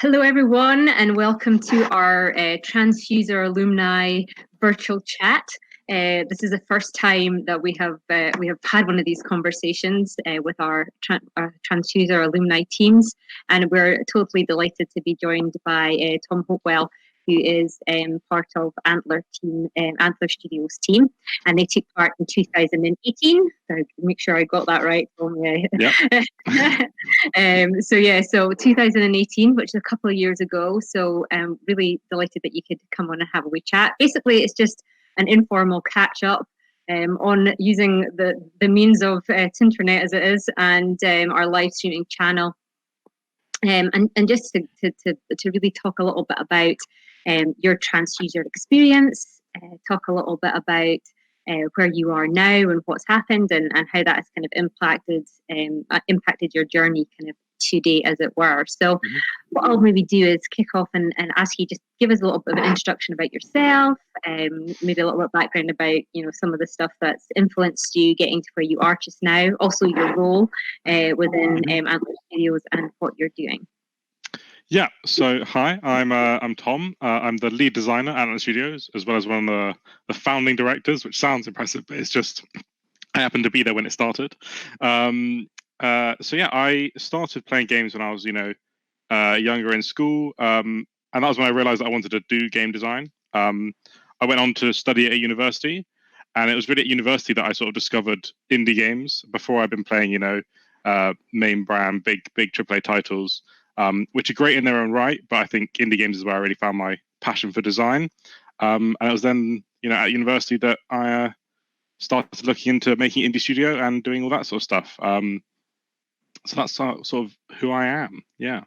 Hello, everyone, and welcome to our Tranzfuser Alumni virtual chat. This is the first time that we have had one of these conversations with our Tranzfuser alumni teams, and we're totally delighted to be joined by Tom Hopewell, who is part of Antler Studios team, and they took part in 2018. So make sure I got that right, Tom. Yeah. So 2018, which is a couple of years ago. So really delighted that you could come on and have a wee chat. Basically, it's just an informal catch up on using the means of internet as it is, and our live streaming channel. And just to really talk a little bit about your Tranzfuser experience, talk a little bit about where you are now and what's happened, and how that has kind of impacted your journey kind of today, as it were. So what I'll maybe do is kick off and ask you, just give us a little bit of an introduction about yourself, maybe a little bit of background about some of the stuff that's influenced you getting to where you are just now, also your role within Antler Studios and what you're doing. Yeah. So hi, I'm Tom. I'm the lead designer at Antler Studios, as well as one of the founding directors, which sounds impressive, but it's just I happened to be there when it started. So yeah, I started playing games when I was younger in school, and that was when I realized that I wanted to do game design. I went on to study at a university, and it was really at university that I sort of discovered indie games. Before I'd been playing, main brand, big AAA titles, which are great in their own right. But I think indie games is where I really found my passion for design. And it was then, at university that I started looking into making indie studio and doing all that sort of stuff. So that's sort of who I am. Yeah.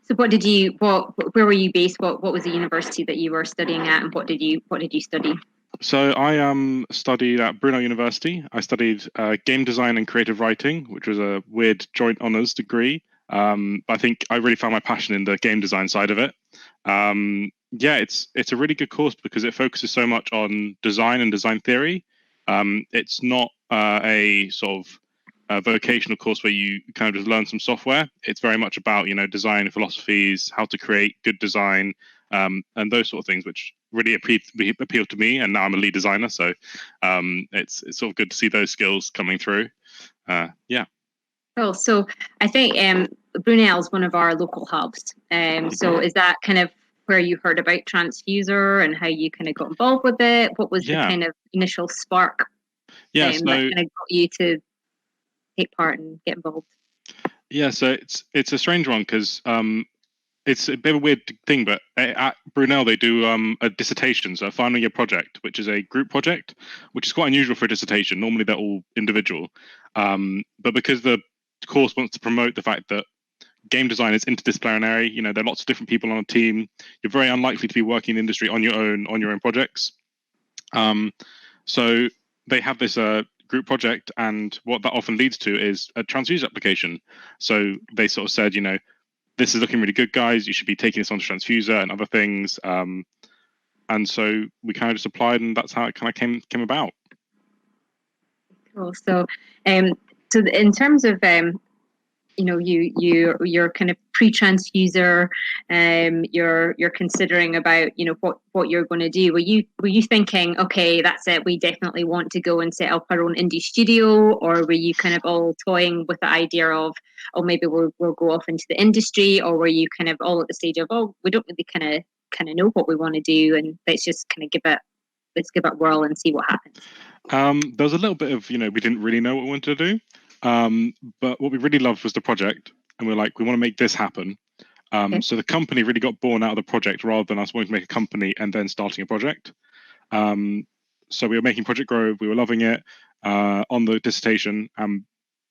So where were you based? What was the university that you were studying at, and what did you study? So I studied at Brunel University. I studied game design and creative writing, which was a weird joint honours degree. But I think I really found my passion in the game design side of it. Yeah, it's a really good course because it focuses so much on design and design theory. It's not a sort of vocational course where you kind of just learn some software. It's very much about design philosophies, how to create good design, and those sort of things, which really appealed to me. And now I'm a lead designer, so it's sort of good to see those skills coming through. Yeah. Cool. So I think Brunel is one of our local hubs. So is that kind of where you heard about Tranzfuser and how you kind of got involved with it? What was the kind of initial spark that kind of got you to take part and get involved? Yeah, so it's a strange one because it's a bit of a weird thing, but at Brunel they do a dissertation, so a final year project, which is a group project, which is quite unusual for a dissertation. Normally they're all individual, but because the course wants to promote the fact that game design is interdisciplinary, there are lots of different people on a team. You're very unlikely to be working in the industry on your own projects. So they have this group project, and what that often leads to is a Tranzfuser application. So they sort of said, this is looking really good, guys. You should be taking this on to Tranzfuser and other things. And so we kind of just applied, and that's how it kind of came about. Cool. So, so in terms of you're kind of pre-Tranzfuser, you're considering about what you're going to do. Were you thinking, okay, that's it, we definitely want to go and set up our own indie studio, or were you kind of all toying with the idea of, oh, maybe we'll go off into the industry, or were you kind of all at the stage of, oh, we don't really kind of know what we want to do, and let's just kind of give it a whirl and see what happens? There was a little bit of we didn't really know what we wanted to do. But what we really loved was the project, and we want to make this happen. So the company really got born out of the project rather than us wanting to make a company and then starting a project. So we were making Project Grove, we were loving it on the dissertation,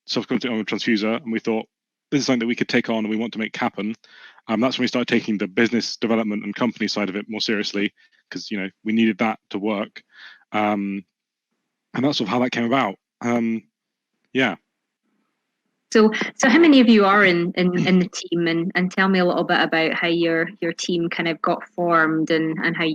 subsequently on the Tranzfuser, and we thought this is something that we could take on and we want to make happen. That's when we started taking the business development and company side of it more seriously, because we needed that to work. And that's sort of how that came about. Yeah. So how many of you are in the team, and tell me a little bit about how your team kind of got formed, and how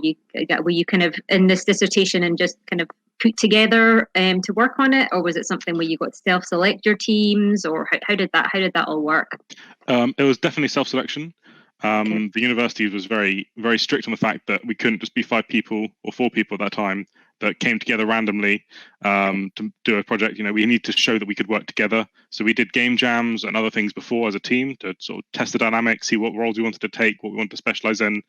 were you kind of in this dissertation and just kind of put together to work on it, or was it something where you got to self-select your teams, or how did that all work? It was definitely self-selection. The university was very, very strict on the fact that we couldn't just be 5 people or 4 people at that time that came together randomly to do a project. We need to show that we could work together. So we did game jams and other things before as a team to sort of test the dynamics, see what roles we wanted to take, what we wanted to specialize in.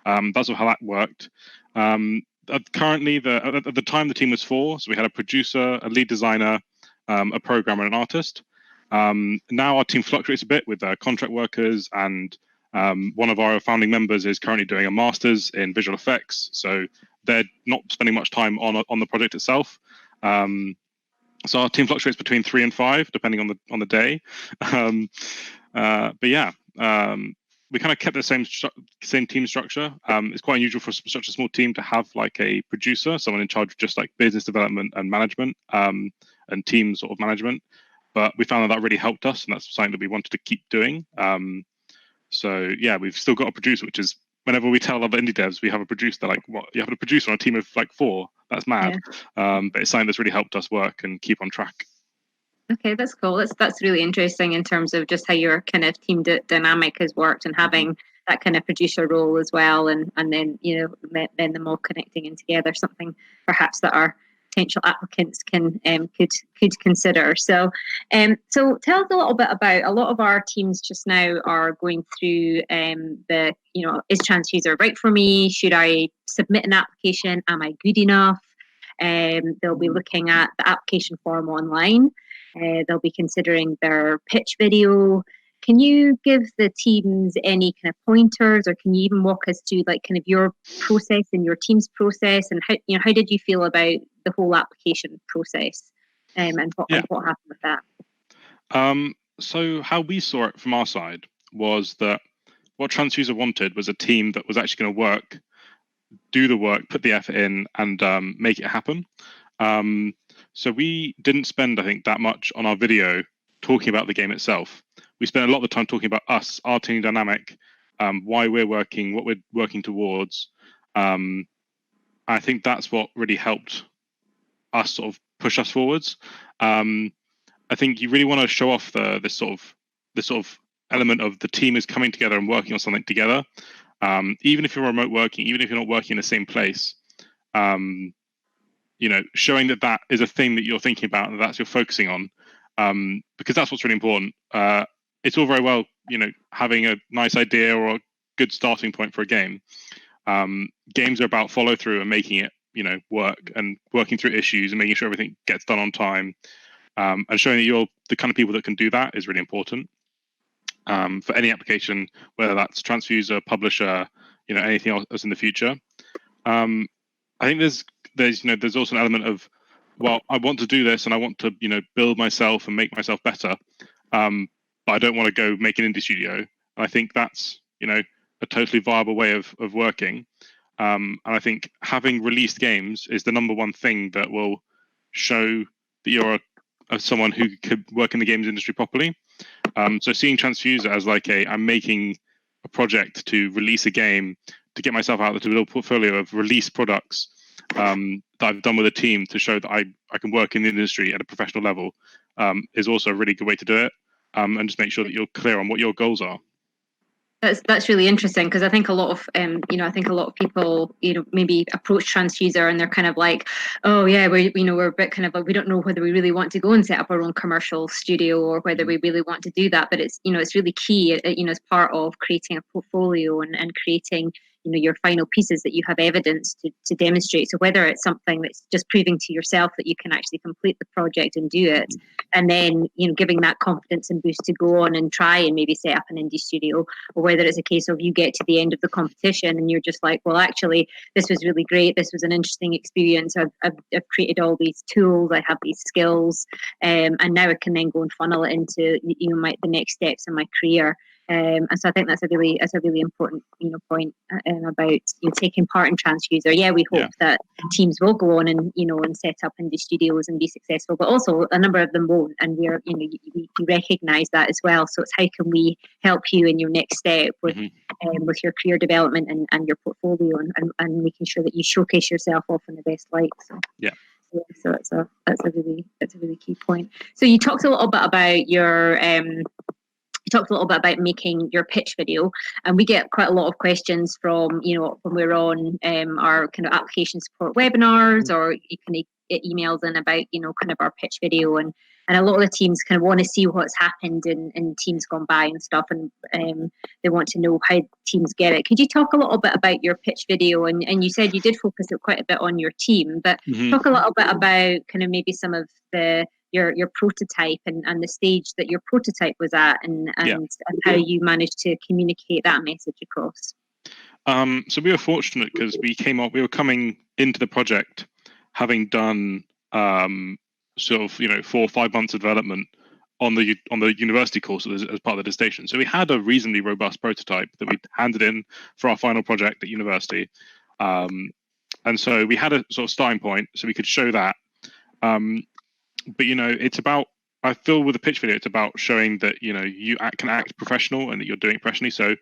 That's how that worked. Currently, at the time, the team was 4. So we had a producer, a lead designer, a programmer, and an artist. Now our team fluctuates a bit with contract workers, and one of our founding members is currently doing a master's in visual effects. So they're not spending much time on the project itself. So our team fluctuates between 3 and 5, depending on the day. But yeah, we kind of kept the same team structure. It's quite unusual for such a small team to have like a producer, someone in charge of just like business development and management, and team sort of management. But we found that really helped us, and that's something that we wanted to keep doing. So yeah, we've still got a producer, which is whenever we tell other indie devs we have a producer, they're like, "What? You have a producer on a team of like 4? That's mad." But it's something that's really helped us work and keep on track. Okay, that's cool. That's really interesting in terms of just how your kind of team dynamic has worked, and having that kind of producer role as well, and then then them all connecting in together, something perhaps that our potential applicants could consider. So so tell us a little bit about, a lot of our teams just now are going through is Tranzfuser right for me? Should I submit an application? Am I good enough? They'll be looking at the application form online. They'll be considering their pitch video. Can you give the teams any kind of pointers, or can you even walk us through like kind of your process and your team's process, and how did you feel about the whole application process, and what happened with that? So how we saw it from our side was that what Tranzfuser wanted was a team that was actually going to do the work, put the effort in, and make it happen. So we didn't spend, I think, that much on our video talking about the game itself. We spent a lot of the time talking about us, our team dynamic, why we're working, what we're working towards. I think that's what really helped us sort of push us forwards. I think you really want to show off this sort of element of the team is coming together and working on something together. Even if you're remote working, even if you're not working in the same place, showing that is a thing that you're thinking about and that's you're focusing on, because that's what's really important. It's all very well, having a nice idea or a good starting point for a game. Games are about follow through and making it, work, and working through issues and making sure everything gets done on time. And showing that you're the kind of people that can do that is really important. For any application, whether that's Tranzfuser, publisher, anything else in the future. I think there's also an element of, well, I want to do this and I want to build myself and make myself better, but I don't want to go make an indie studio. And I think that's a totally viable way of working. And I think having released games is the number one thing that will show that you're someone who could work in the games industry properly. So seeing Tranzfuser as like I'm making a project to release a game, to get myself out to build a portfolio of released products that I've done with a team to show that I can work in the industry at a professional level, is also a really good way to do it, and just make sure that you're clear on what your goals are. That's really interesting, because I think a lot of people maybe approach Tranzfuser and they're kind of like, oh yeah, we're a bit kind of like, we don't know whether we really want to go and set up our own commercial studio or whether we really want to do that. But it's it's really key as part of creating a portfolio and creating your final pieces, that you have evidence to demonstrate. So whether it's something that's just proving to yourself that you can actually complete the project and do it, and then giving that confidence and boost to go on and try and maybe set up an indie studio, or whether it's a case of you get to the end of the competition and you're just like, well, actually this was really great, this was an interesting experience, I've created all these tools, I have these skills, and now I can then go and funnel it into the next steps in my career. And so I think that's a really important point about taking part in Tranzfuser. Yeah, we hope that teams will go on and and set up indie studios and be successful, but also a number of them won't, and we recognise that as well. So it's how can we help you in your next step with your career development and your portfolio, and making sure that you showcase yourself off in the best light. So that's a really key point. So you talked a little bit about your talked a little bit about making your pitch video, and we get quite a lot of questions from, when we're on our kind of application support webinars, or you can get emails in about, kind of our pitch video, and a lot of the teams kind of want to see what's happened in teams gone by and stuff, and they want to know how teams get it. Could you talk a little bit about your pitch video? And you said you did focus it quite a bit on your team, but talk a little bit about kind of maybe some of your prototype and the stage that your prototype was at, and how you managed to communicate that message across. So we were fortunate because we were coming into the project having done sort of 4 or 5 months of development on the university course as part of the dissertation. So we had a reasonably robust prototype that we handed in for our final project at university, and so we had a sort of starting point so we could show that. But it's about, I feel with the pitch video, it's about showing that you can act professional and that you're doing it professionally. So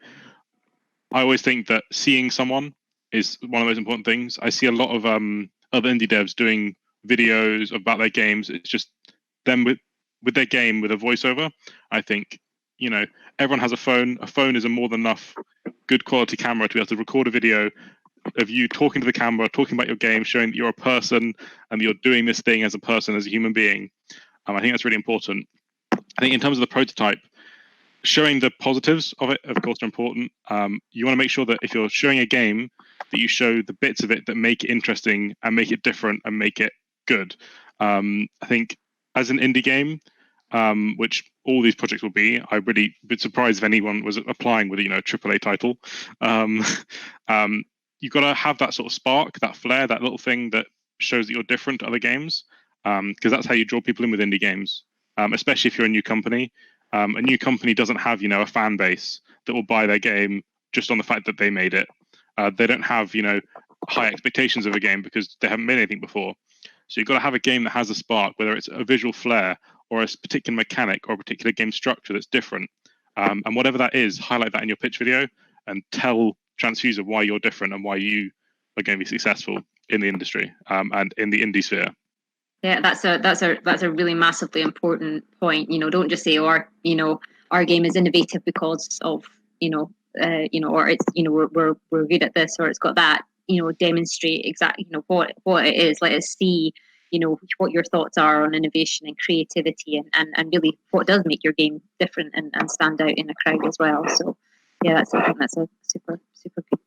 I always think that seeing someone is one of those important things. I see a lot of other indie devs doing videos about their games. It's just them with their game with a voiceover. I think everyone has a phone. A phone is a more than enough good quality camera to be able to record a video of you talking to the camera, talking about your game, showing that you're a person and that you're doing this thing as a person, as a human being. I think that's really important. I think in terms of the prototype, showing the positives of it, of course, are important. You want to make sure that if you're showing a game, that you show the bits of it that make it interesting and make it different and make it good. I think as an indie game, which all these projects will be, I really would be surprised if anyone was applying with a AAA title. You've got to have that sort of spark, that flair, that little thing that shows that you're different to other games, because that's how you draw people in with indie games, especially if you're a new company. A new company doesn't have a fan base that will buy their game just on the fact that they made it. They don't have high expectations of a game because they haven't made anything before. So you've got to have a game that has a spark, whether it's a visual flair or a particular mechanic or a particular game structure that's different. And whatever that is, highlight that in your pitch video and tell Tranzfuser why you're different and why you are going to be successful in the industry and in the indie sphere. Yeah, that's a really massively important point. Don't just say, our game is innovative because of or it's we're good at this, or it's got that. Demonstrate exactly what it is. Let us see what your thoughts are on innovation and creativity, and really what does make your game different and stand out in a crowd as well. So yeah, that's a super good.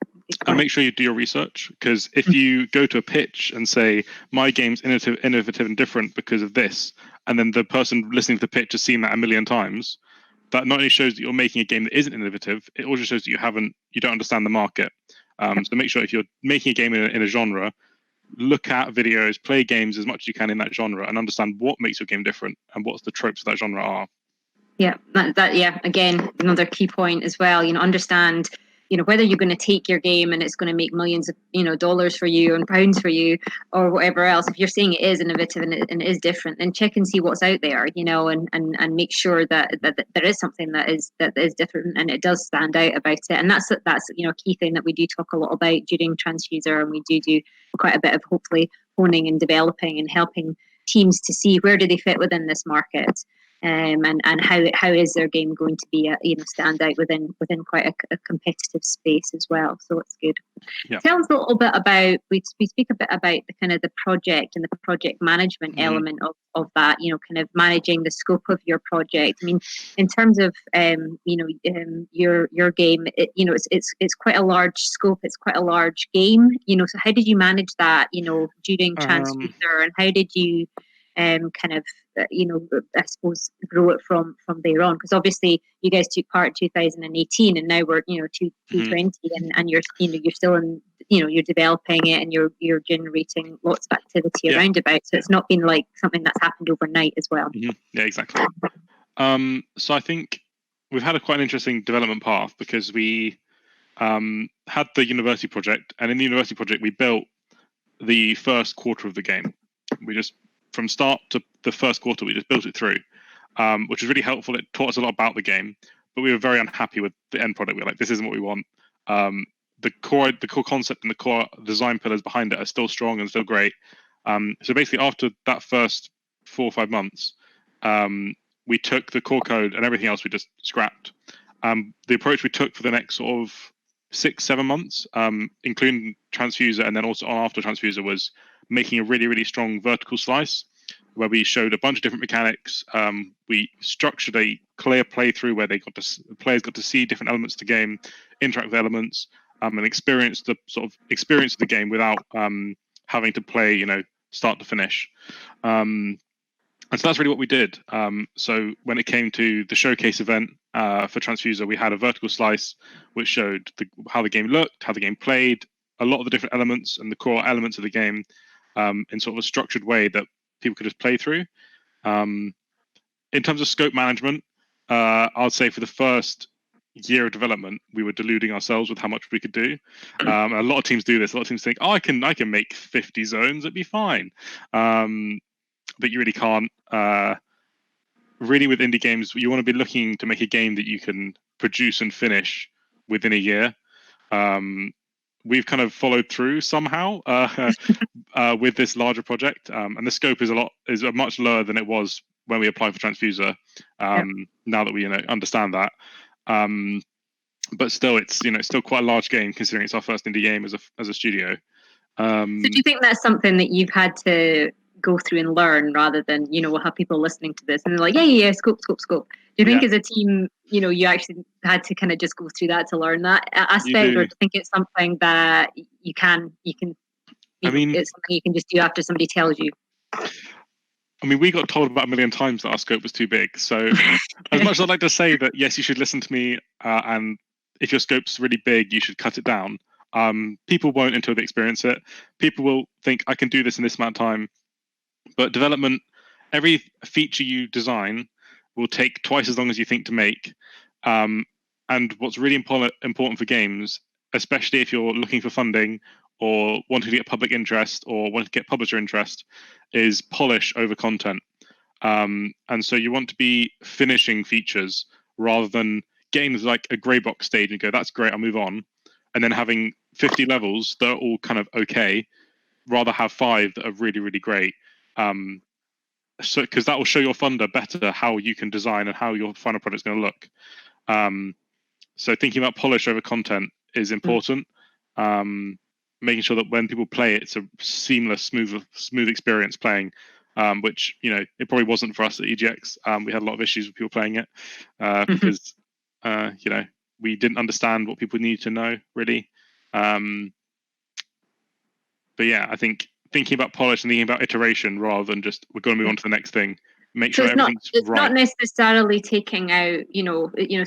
And make sure you do your research, because if you go to a pitch and say my game's innovative and different because of this, and then the person listening to the pitch has seen that a million times, that not only shows that you're making a game that isn't innovative, it also shows that you don't understand the market. So make sure if you're making a game in a genre, look at videos, play games as much as you can in that genre, and understand what makes your game different and what's the tropes of that genre are. Yeah, again, another key point as well. Understand whether you're going to take your game and it's going to make millions of dollars for you and pounds for you or whatever else. If you're saying it is innovative and it is different, then check and see what's out there, and make sure that there is something that is different and it does stand out about it. And that's a key thing that we do talk a lot about during Tranzfuser, and we do quite a bit of hopefully honing and developing and helping teams to see where do they fit within this market. And how is their game going to be stand out within quite a competitive space as well. So it's good. Yeah. Tell us a little bit about, we speak a bit about the kind of the project and the project management element of that, kind of managing the scope of your project. I mean, in terms of your game, it's quite a large scope, it's quite a large game, so how did you manage that during Tranzfuser, and how did you kind of I suppose grow it from there on? Because obviously you guys took part in 2018, and now we're 2020, and you're still in you're developing it, and you're generating lots of activity around about. So it's not been like something that's happened overnight as well. Yeah, exactly. So I think we've had a quite an interesting development path, because we had the university project, and in the university project we built the first quarter of the game. We just, from start to the first quarter, we just built it through, which was really helpful. It taught us a lot about the game, but we were very unhappy with the end product. We were like, this isn't what we want. The core concept and the core design pillars behind it are still strong and still great. So basically, after that first 4 or 5 months, we took the core code and everything else we just scrapped. The approach we took for the next sort of 6-7 months, including Tranzfuser and then also after Tranzfuser, was making a really, really strong vertical slice where we showed a bunch of different mechanics. We structured a clear playthrough where players got to see different elements of the game, interact with elements, and experience the experience of the game without having to play, start to finish. And so that's really what we did. So when it came to the showcase event for Tranzfuser, we had a vertical slice which showed how the game looked, how the game played, a lot of the different elements and the core elements of the game in sort of a structured way that people could just play through. In terms of scope management, I'd say for the first year of development, we were deluding ourselves with how much we could do. A lot of teams do this. A lot of teams think, "Oh, I can make 50 zones. It'd be fine." But you really can't. Really, with indie games, you want to be looking to make a game that you can produce and finish within a year. We've kind of followed through somehow with this larger project, and the scope is much lower than it was when we applied for Tranzfuser. Now that we understand that, but still, it's still quite a large game considering it's our first indie game as a studio. So do you think that's something that you've had to go through and learn rather than, we'll have people listening to this and they're like, yeah, scope. Do you think as a team, you actually had to kind of just go through that to learn that aspect, or do you think it's something that you can it's something you can just do after somebody tells you? I mean, we got told about 1 million times that our scope was too big. So as much as I'd like to say that, yes, you should listen to me, and if your scope's really big, you should cut it down. People won't until they experience it. People will think, I can do this in this amount of time. But development, every feature you design will take twice as long as you think to make. And what's really important for games, especially if you're looking for funding or wanting to get public interest or wanting to get publisher interest, is polish over content. And so you want to be finishing features rather than getting like a grey box stage and go, that's great, I'll move on. And then having 50 levels that are all kind of okay, rather have 5 that are really, really great. So because that will show your funder better how you can design and how your final product is going to look. So thinking about polish over content is important. Making sure that when people play it, it's a seamless, smooth experience playing, which it probably wasn't for us at EGX. We had a lot of issues with people playing it because we didn't understand what people needed to know really. But yeah, I think thinking about polish and thinking about iteration rather than just we're going to move on to the next thing. Make sure everything's right. It's not necessarily taking out,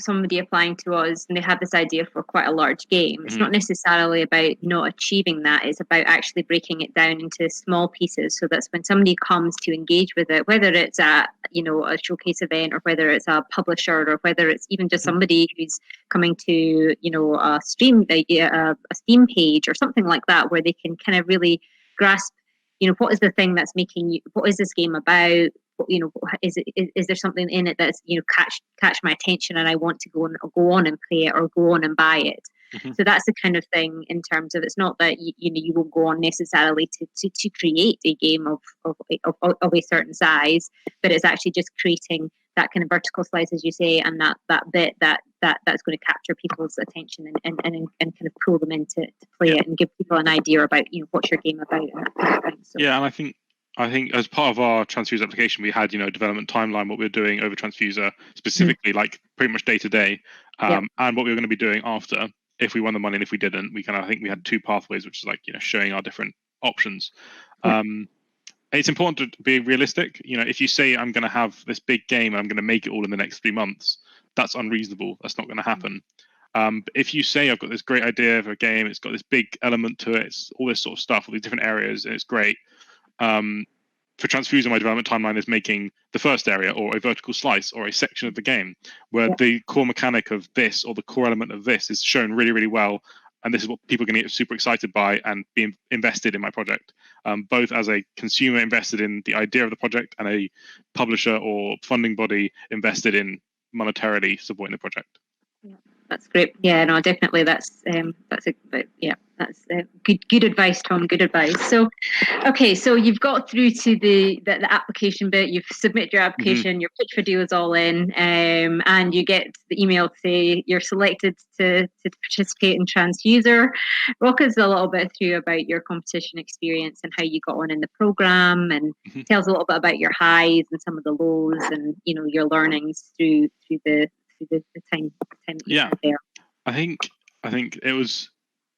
somebody applying to us and they have this idea for quite a large game. It's not necessarily about not achieving that. It's about actually breaking it down into small pieces so that when somebody comes to engage with it, whether it's a showcase event or whether it's a publisher or whether it's even just somebody who's coming to, a Steam page or something like that, where they can kind of really grasp, what is the thing that's making you, what is this game about? Is there something in it that's catch my attention and I want to go on and play it or go on and buy it. So that's the kind of thing in terms of, it's not that you won't go on necessarily to create a game of a certain size, but it's actually just creating that kind of vertical slice, as you say, and that bit that's going to capture people's attention and kind of pull them into play it and give people an idea about what's your game about and that kind of thing. So. Yeah, and I think as part of our Tranzfuser application, we had development timeline, what we were doing over Tranzfuser specifically, like pretty much day to day, and what we were going to be doing after if we won the money and if we didn't. I think we had 2 pathways, which is like showing our different options. It's important to be realistic. If you say I'm going to have this big game and I'm going to make it all in the next 3 months, that's unreasonable. That's not going to happen. But if you say I've got this great idea for a game, it's got this big element to it, it's all this sort of stuff, all these different areas, and it's great. For Tranzfuser, my development timeline is making the first area or a vertical slice or a section of the game where the core mechanic of this or the core element of this is shown really, really well. And this is what people are going to get super excited by and be invested in my project, both as a consumer invested in the idea of the project and a publisher or funding body invested in monetarily supporting the project. That's great. Yeah, no, definitely. That's good advice, Tom. Good advice. So, okay, so you've got through to the application bit. You've submitted your application. Your pitch video is all in, and you get the email to say you're selected to participate in Tranzfuser. Walk us a little bit through about your competition experience and how you got on in the program, and tell us a little bit about your highs and some of the lows, and your learnings through the time that you had there. I think it was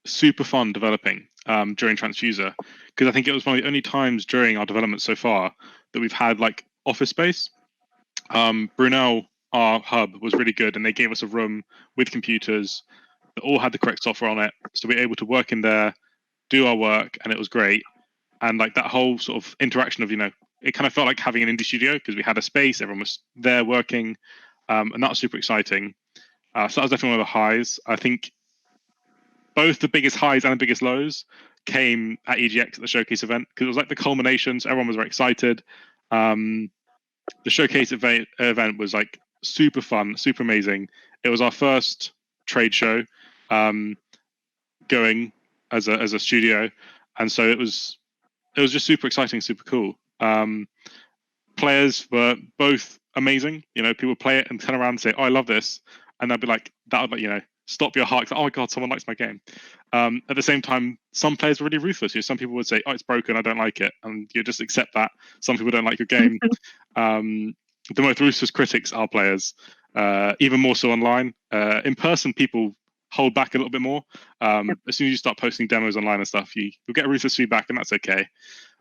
super fun developing during Tranzfuser, because I think it was one of the only times during our development so far that we've had like office space. Brunel, our hub, was really good, and they gave us a room with computers that all had the correct software on it, so we were able to work in there, do our work, and it was great. And like that whole sort of interaction of it kind of felt like having an indie studio, because we had a space, everyone was there working, and that was super exciting. So that was definitely one of the highs. I think both the biggest highs and the biggest lows came at EGX at the showcase event, because it was like the culmination, so everyone was very excited. The showcase event was like super fun, super amazing. It was our first trade show going as a studio, and so it was just super exciting, super cool. Players were both amazing. People play it and turn around and say, "Oh, I love this," and they'd be like, "That would stop your heart." Like, "Oh my god, someone likes my game." At the same time, some players were really ruthless. Some people would say, "Oh, it's broken. I don't like it," and you just accept that. Some people don't like your game. The most ruthless critics are players, even more so online. In person, people hold back a little bit more. As soon as you start posting demos online and stuff, you'll get ruthless feedback, and that's okay.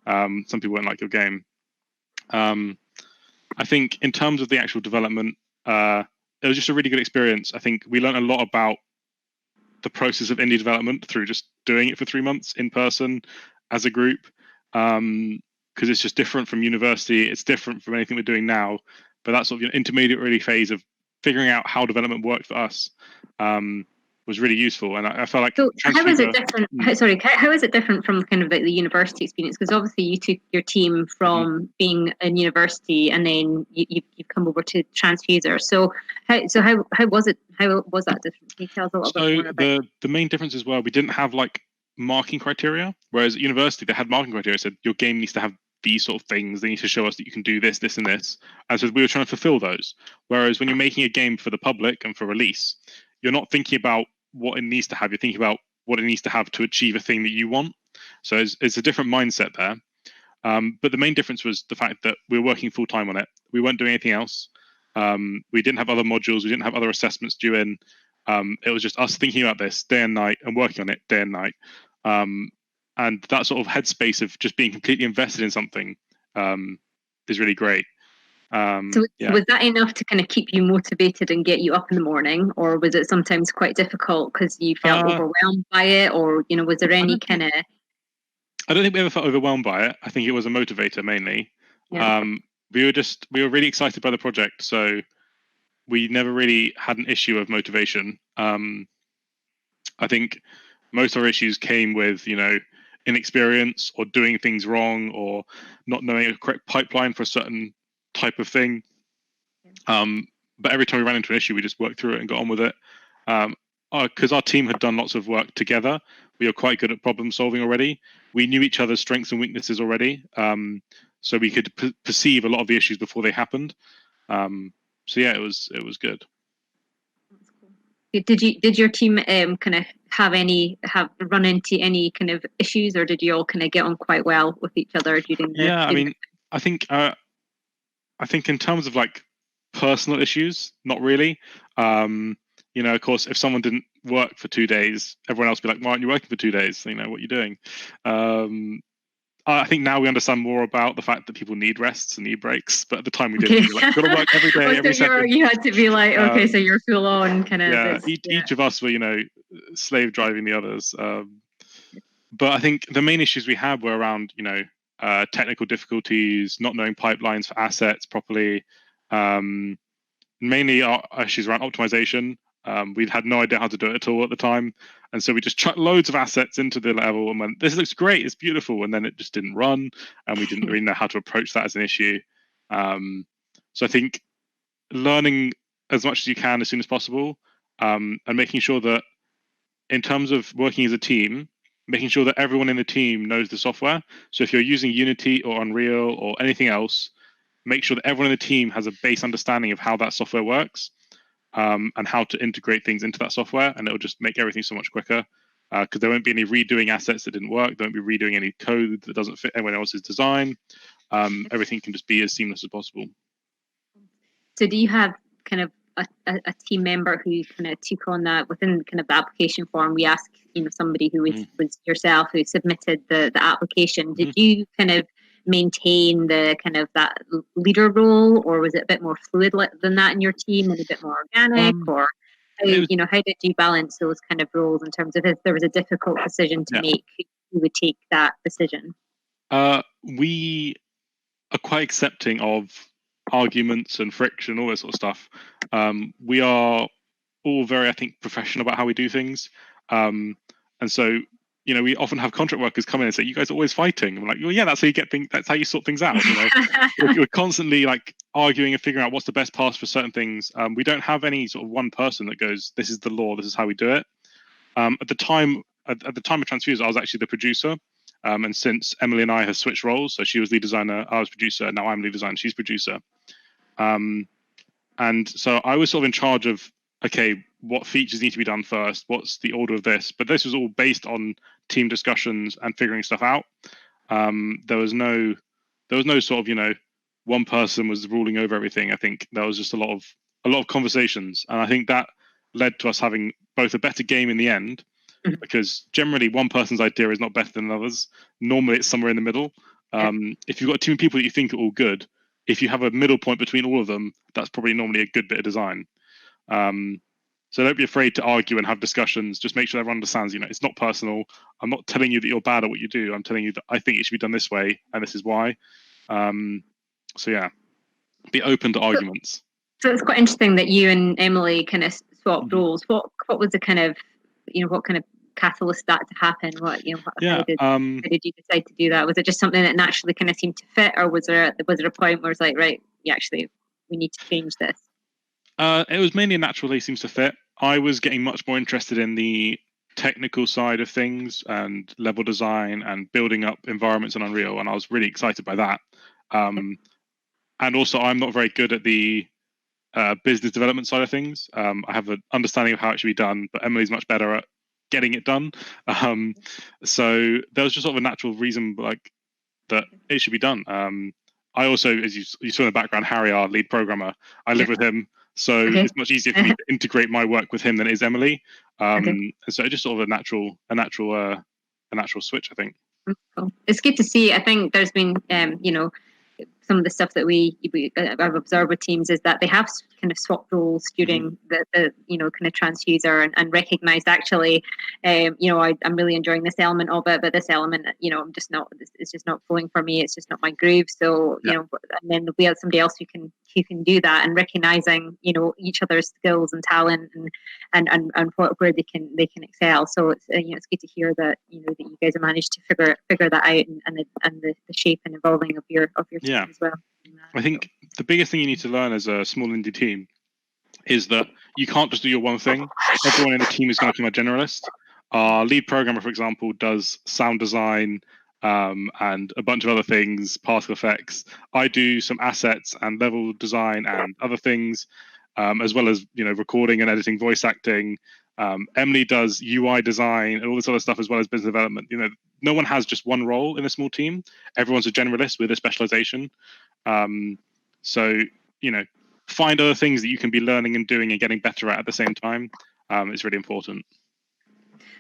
Some people won't like your game. I think in terms of the actual development, it was just a really good experience. I think we learned a lot about the process of indie development through just doing it for 3 months in person as a group, because it's just different from university. It's different from anything we're doing now. But that sort of intermediate early phase of figuring out how development worked for us was really useful, and I felt like. So how is it different? How is it different from kind of the university experience? Because obviously you took your team from being in university, and then you've come over to Tranzfuser. So how was it? How was that different? Can you tell us a little bit more about it? The main difference as well, we didn't have like marking criteria, whereas at university they had marking criteria. Said your game needs to have these sort of things. They need to show us that you can do this, this, and this. And so we were trying to fulfill those. Whereas when you're making a game for the public and for release, you're not thinking about what it needs to have. You're thinking about what it needs to have to achieve a thing that you want. So it's a different mindset there. But the main difference was the fact that we were working full time on it. We weren't doing anything else. We didn't have other modules. We didn't have other assessments due in. It was just us thinking about this day and night and working on it day and night. And that sort of headspace of just being completely invested in something is really great. So was that enough to kind of keep you motivated and get you up in the morning, or was it sometimes quite difficult because you felt overwhelmed by it, or was there any kind of? I don't think we ever felt overwhelmed by it. I think it was a motivator mainly. Yeah. We were really excited by the project, so we never really had an issue of motivation. I think most of our issues came with inexperience or doing things wrong or not knowing a correct pipeline for a certain type of thing. But every time we ran into an issue, we just worked through it and got on with it. Because our team had done lots of work together, we were quite good at problem solving already. We knew each other's strengths and weaknesses already, so we could perceive a lot of the issues before they happened. So yeah, it was good. Did your team kind of have run into any kind of issues, or did you all kind of get on quite well with each other during the? Yeah, I mean, I think in terms of like personal issues, not really. Of course, if someone didn't work for 2 days, everyone else would be like, "Why aren't you working for 2 days? What are you doing?" I think now we understand more about the fact that people need rests and need breaks, but at the time we didn't. We were like, "Got to work every day, every second." You had to be like, okay, so you're full on kind of. Yeah, each of us were, slave driving the others. But I think the main issues we had were around, technical difficulties, not knowing pipelines for assets properly. Mainly our issues around optimization. We'd had no idea how to do it at all at the time, and so we just chucked loads of assets into the level and went, "This looks great, it's beautiful," and then it just didn't run, and we didn't really know how to approach that as an issue. So I think learning as much as you can as soon as possible, and making sure that in terms of working as a team, making sure that everyone in the team knows the software. So if you're using Unity or Unreal or anything else, make sure that everyone in the team has a base understanding of how that software works, and how to integrate things into that software, and it'll just make everything so much quicker. Because there won't be any redoing assets that didn't work. There won't be redoing any code that doesn't fit anyone else's design. Everything can just be as seamless as possible. So do you have kind of a team member who kind of took on that within kind of the application form? We asked, somebody who was yourself who submitted the application. Did you kind of maintain the kind of that leader role, or was it a bit more fluid than that in your team and a bit more organic? Or how did you balance those kind of roles in terms of if there was a difficult decision to make, who would take that decision? We are quite accepting of arguments and friction, all that sort of stuff. We are all very, I think, professional about how we do things. And so, we often have contract workers come in and say, "You guys are always fighting." And we're like, "Well, yeah, that's how you get things. That's how you sort things out." We're constantly like arguing and figuring out what's the best path for certain things. We don't have any sort of one person that goes, "This is the law. This is how we do it." At the time of Tranzfuser, I was actually the producer. And since Emily and I have switched roles, so she was lead designer, I was producer, now I'm lead designer, she's producer. And so I was sort of in charge of, okay, what features need to be done first? What's the order of this? But this was all based on team discussions and figuring stuff out. There was no sort of, one person was ruling over everything. I think there was just a lot of conversations, and I think that led to us having both a better game in the end, because generally one person's idea is not better than another's. Normally it's somewhere in the middle. If you've got a team of people that you think are all good, if you have a middle point between all of them, that's probably normally a good bit of design. So don't be afraid to argue and have discussions. Just make sure everyone understands, it's not personal. I'm not telling you that you're bad at what you do. I'm telling you that I think it should be done this way, and this is why. So yeah, be open to arguments. So it's quite interesting that you and Emily kind of swapped roles. What was the kind of, what kind of catalyst that to happen? How did you decide to do that? Was it just something that naturally kind of seemed to fit, or was there a point where it's like, right, actually we need to change this? It was mainly a natural they seems to fit. I was getting much more interested in the technical side of things and level design and building up environments in Unreal, and I was really excited by that. And also I'm not very good at the business development side of things. I have an understanding of how it should be done, but Emily's much better at getting it done. So there was just sort of a natural reason that it should be done. I also, as you saw in the background, Harry, our lead programmer, I live with him, so it's much easier for me to integrate my work with him than it is Emily. And so it's just sort of a natural switch, I think. Cool. It's good to see. I think there's been, some of the stuff that I've observed with teams is that they have kind of swapped roles during the kind of Tranzfuser and recognized actually, I'm really enjoying this element of it, but this element, I'm just not, it's just not flowing for me. It's just not my groove. So, and then there'll be somebody else who can do that, and recognizing, each other's skills and talent and where they can excel. So it's, it's good to hear that, that you guys have managed to figure that out and the shape and evolving of your team as well. I think the biggest thing you need to learn as a small indie team is that you can't just do your one thing. Everyone in the team is going to become a generalist. Our lead programmer, for example, does sound design and a bunch of other things, particle effects. I do some assets and level design and other things, as well as recording and editing, voice acting. Emily does UI design and all this other stuff, as well as business development. No one has just one role in a small team. Everyone's a generalist with a specialization. So find other things that you can be learning and doing and getting better at the same time. It's really important.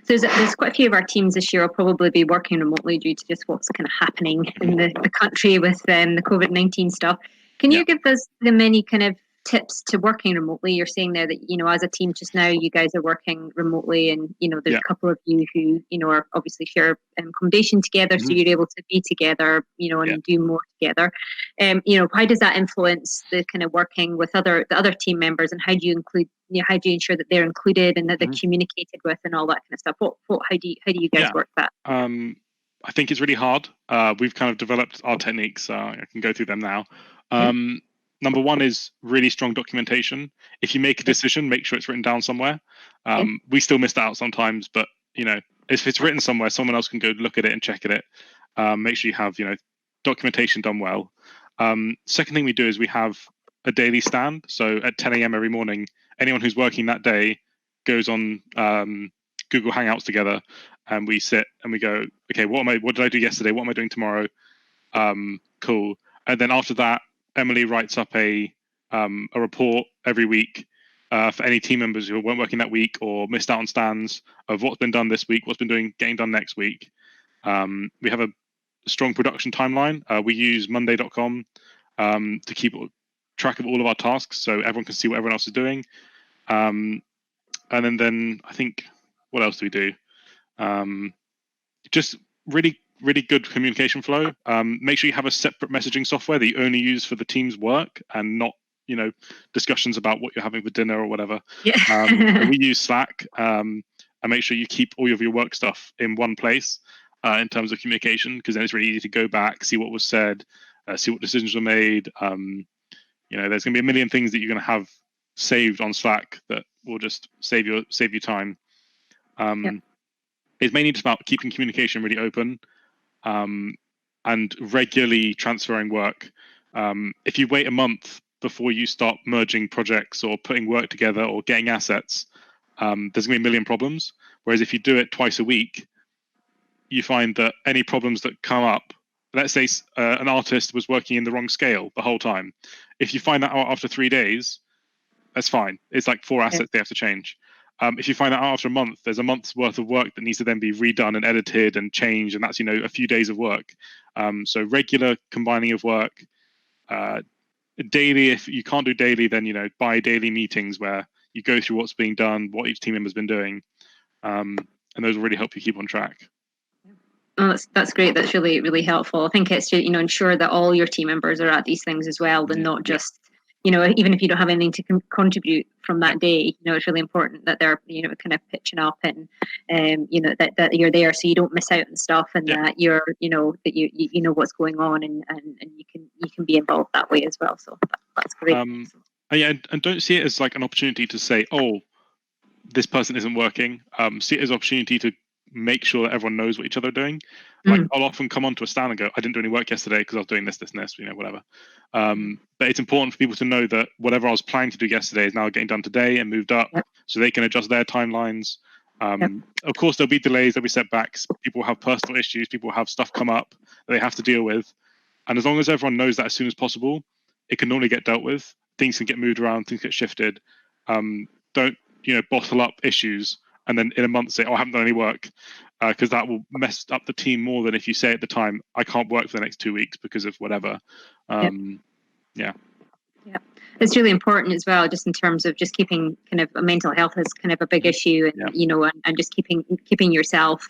So there's quite a few of our teams this year will probably be working remotely due to just what's kind of happening in the country with the COVID-19 stuff. Can you give us the many kind of tips to working remotely? You're saying there that, as a team just now, you guys are working remotely, and, there's a couple of you who, are obviously share accommodation together, so you're able to be together, and do more together. How does that influence the kind of working with the other team members, and how do you include, how do you ensure that they're included and that they're communicated with and all that kind of stuff? How do you guys work that? I think it's really hard. We've kind of developed our techniques. I can go through them now. number one is really strong documentation. If you make a decision, make sure it's written down somewhere. We still miss that out sometimes, but if it's written somewhere, someone else can go look at it and check at it. Make sure you have documentation done well. Second thing we do is we have a daily stand. So at 10 a.m. every morning, anyone who's working that day goes on Google Hangouts together, and we sit and we go, okay, what did I do yesterday? What am I doing tomorrow? Cool. And then after that, Emily writes up a report every week for any team members who weren't working that week or missed out on stands of what's been done this week, what's been getting done next week. We have a strong production timeline. We use Monday.com to keep track of all of our tasks, so everyone can see what everyone else is doing. And then I think, what else do we do? Just really good communication flow. Make sure you have a separate messaging software that you only use for the team's work and not discussions about what you're having for dinner or whatever. We use Slack, and make sure you keep all of your work stuff in one place in terms of communication, because then it's really easy to go back, see what was said, see what decisions were made. There's going to be a million things that you're going to have saved on Slack that will just save you time. It's mainly just about keeping communication really open, and regularly transferring work. If you wait a month before you start merging projects or putting work together or getting assets, there's going to be a million problems. Whereas if you do it twice a week, you find that any problems that come up, let's say an artist was working in the wrong scale the whole time. If you find that out after 3 days, that's fine. It's like 4 assets they have to change. If you find that out after a month, there's a month's worth of work that needs to then be redone and edited and changed, and that's a few days of work. So regular combining of work, daily. If you can't do daily, then bi-daily meetings where you go through what's being done, what each team member's been doing, and those will really help you keep on track. Oh, that's great. That's really helpful. I think it's ensure that all your team members are at these things as well, and not just even if you don't have anything to contribute from that day. It's really important that they're kind of pitching up, and that you're there so you don't miss out on stuff, and that you're that you know what's going on, and you can be involved that way as well. So that's great. And don't see it as like an opportunity to say, oh, this person isn't working. See it as an opportunity to make sure that everyone knows what each other are doing. Like I'll often come onto a stand and go, I didn't do any work yesterday because I was doing this, and this, whatever. But it's important for people to know that whatever I was planning to do yesterday is now getting done today and moved up, so they can adjust their timelines. Of course, there'll be delays, there'll be setbacks. People have personal issues, people have stuff come up that they have to deal with. And as long as everyone knows that as soon as possible, it can normally get dealt with. Things can get moved around, things get shifted. Don't bottle up issues and then in a month say, oh, I haven't done any work, because that will mess up the team more than if you say at the time, I can't work for the next 2 weeks because of whatever. It's really important as well, just in terms of just keeping kind of mental health is kind of a big issue, and and just keeping yourself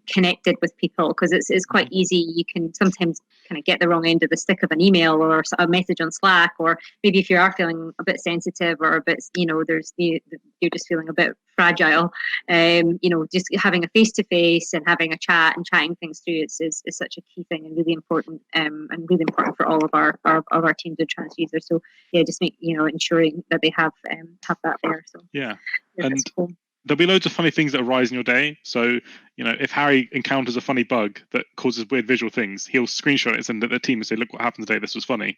connected with people, because it's quite easy. You can sometimes kind of get the wrong end of the stick of an email or a message on Slack, or maybe if you are feeling a bit sensitive or a bit, you're just feeling a bit fragile. Just having a face-to-face and having a chat and chatting things through is such a key thing, and really important, for all of our teams of Tranzfuser. So just ensuring that they have that there. So and cool. There'll be loads of funny things that arise in your day. So, if Harry encounters a funny bug that causes weird visual things, he'll screenshot it and send it to the team and say, look what happened today, this was funny.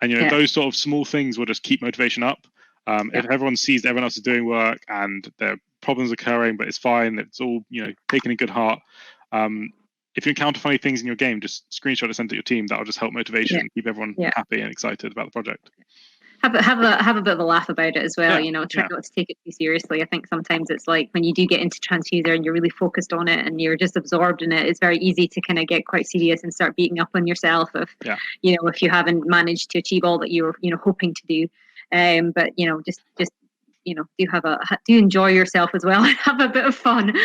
And, those sort of small things will just keep motivation up. If everyone sees that everyone else is doing work and there are problems occurring, but it's fine, it's all, taken in good heart. If you encounter funny things in your game, just screenshot it, send it to your team. That'll just help motivation, keep everyone happy and excited about the project. Have a bit of a laugh about it as well. Try not to take it too seriously. I think sometimes it's like when you do get into Tranzfuser and you're really focused on it and you're just absorbed in it, it's very easy to kind of get quite serious and start beating up on yourself if if you haven't managed to achieve all that you're hoping to do. But just do enjoy yourself as well and have a bit of fun.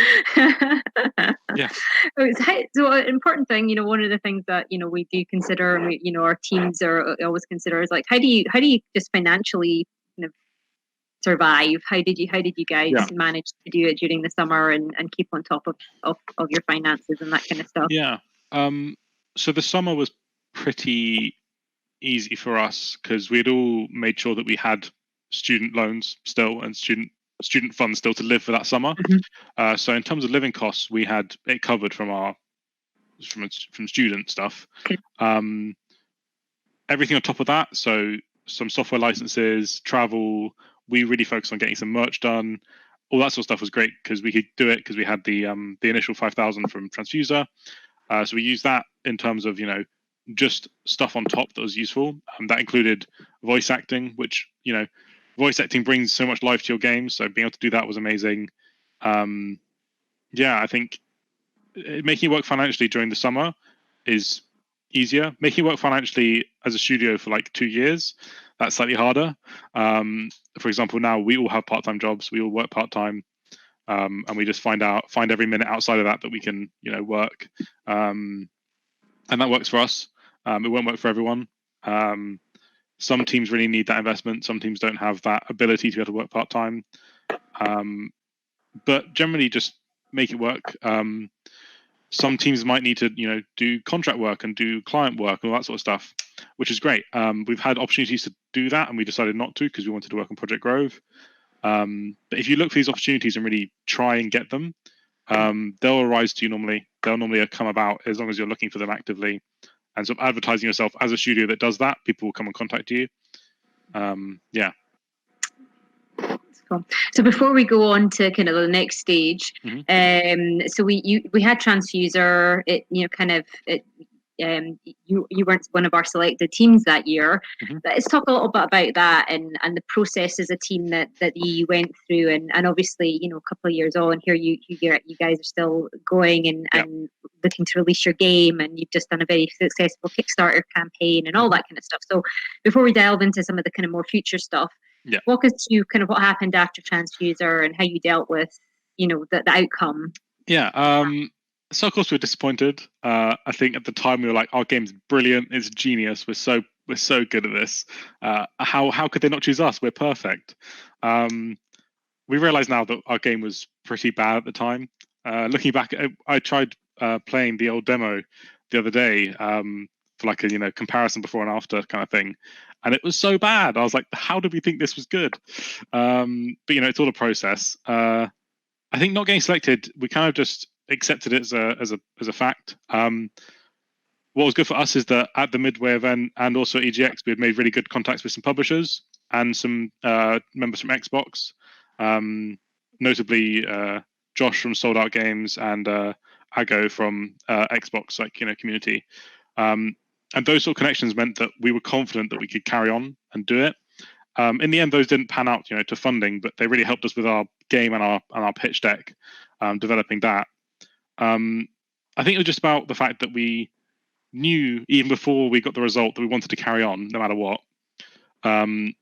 So an important thing, one of the things that we do consider, and we, our teams are always consider, is like how do you just financially kind of survive? How did you guys manage to do it during the summer and keep on top of your finances and that kind of stuff? So the summer was pretty easy for us because we'd all made sure that we had student loans still and student funds still to live for that summer. So in terms of living costs, we had it covered from student stuff. Okay. Everything on top of that, so some software licenses, travel. We really focused on getting some merch done. All that sort of stuff was great because we could do it because we had the initial 5,000 from Tranzfuser. So we used that in terms of just stuff on top that was useful. That included voice acting, which voice acting brings so much life to your games. So being able to do that was amazing. I think making it work financially during the summer is easier. Making it work financially as a studio for like 2 years, that's slightly harder. For example, now we all have part-time jobs. We all work part-time, and we just find every minute outside of that we can work, and that works for us. It won't work for everyone. Some teams really need that investment. Some teams don't have that ability to be able to work part-time. But generally, just make it work. Some teams might need to, do contract work and do client work and all that sort of stuff, which is great. We've had opportunities to do that, and we decided not to because we wanted to work on Project Grove. But if you look for these opportunities and really try and get them, they'll arise to you normally. They'll normally come about as long as you're looking for them actively. And sort of advertising yourself as a studio that does that, people will come and contact you. Cool. So before we go on to kind of the next stage, so we had Tranzfuser. You weren't one of our selected teams that year. Let's talk a little bit about that and the process as a team that you went through, and obviously a couple of years on here, you guys are still going and looking to release your game, and you've just done a very successful Kickstarter campaign and all that kind of stuff. So before we delve into some of the kind of more future stuff, walk us through kind of what happened after Tranzfuser and how you dealt with the outcome. So of course we were disappointed. I think at the time we were like, our game's brilliant, it's genius, we're so good at this. How could they not choose us? We're perfect. We realize now that our game was pretty bad at the time. Looking back, I tried playing the old demo the other day for like a comparison before and after kind of thing, and it was so bad. I was like, how did we think this was good? But it's all a process. I think not getting selected, we kind of just accepted it as a fact. What was good for us is that at the Midway event and also at EGX, we had made really good contacts with some publishers and some members from Xbox, notably Josh from Sold Out Games and Ago from Xbox, community. And those sort of connections meant that we were confident that we could carry on and do it. In the end, those didn't pan out, to funding, but they really helped us with our game and our pitch deck, developing that. I think it was just about the fact that we knew even before we got the result that we wanted to carry on no matter what. And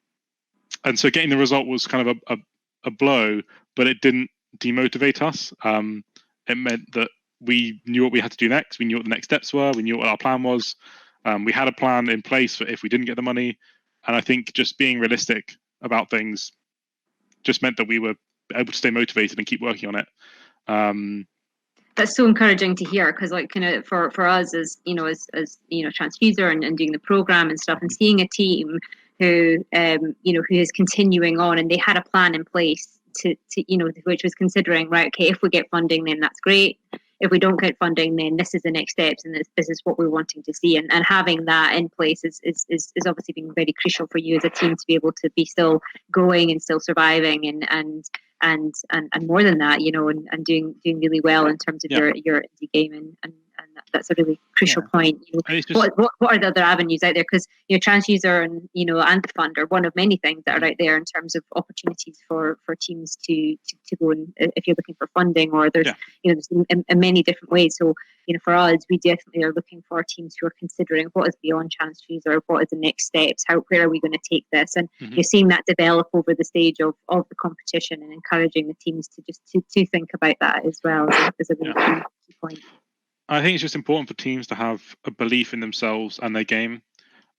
so getting the result was kind of a blow, but it didn't demotivate us. It meant that we knew what we had to do next. We knew what the next steps were. We knew what our plan was. We had a plan in place for if we didn't get the money. And I think just being realistic about things just meant that we were able to stay motivated and keep working on it. That's so encouraging to hear, because kind of for us as Tranzfuser and doing the program and stuff, and seeing a team who who is continuing on, and they had a plan in place to which was considering, right, okay, if we get funding, then that's great. If we don't get funding, then this is the next steps, and this is what we're wanting to see. And having that in place is obviously being very crucial for you as a team to be able to be still going and still surviving and more than that, and doing really well in terms of your indie game, and that's a really crucial point. What are the other avenues out there? Because Tranzfuser and and the fund are one of many things that are out there in terms of opportunities for teams to go in if you're looking for funding, or there's there's in many different ways. So for us, we definitely are looking for teams who are considering what is beyond Tranzfuser, what is the next steps, where are we going to take this, and you're seeing that develop over the stage of the competition, and encouraging the teams to just to think about that as well is a really key point. I think it's just important for teams to have a belief in themselves and their game.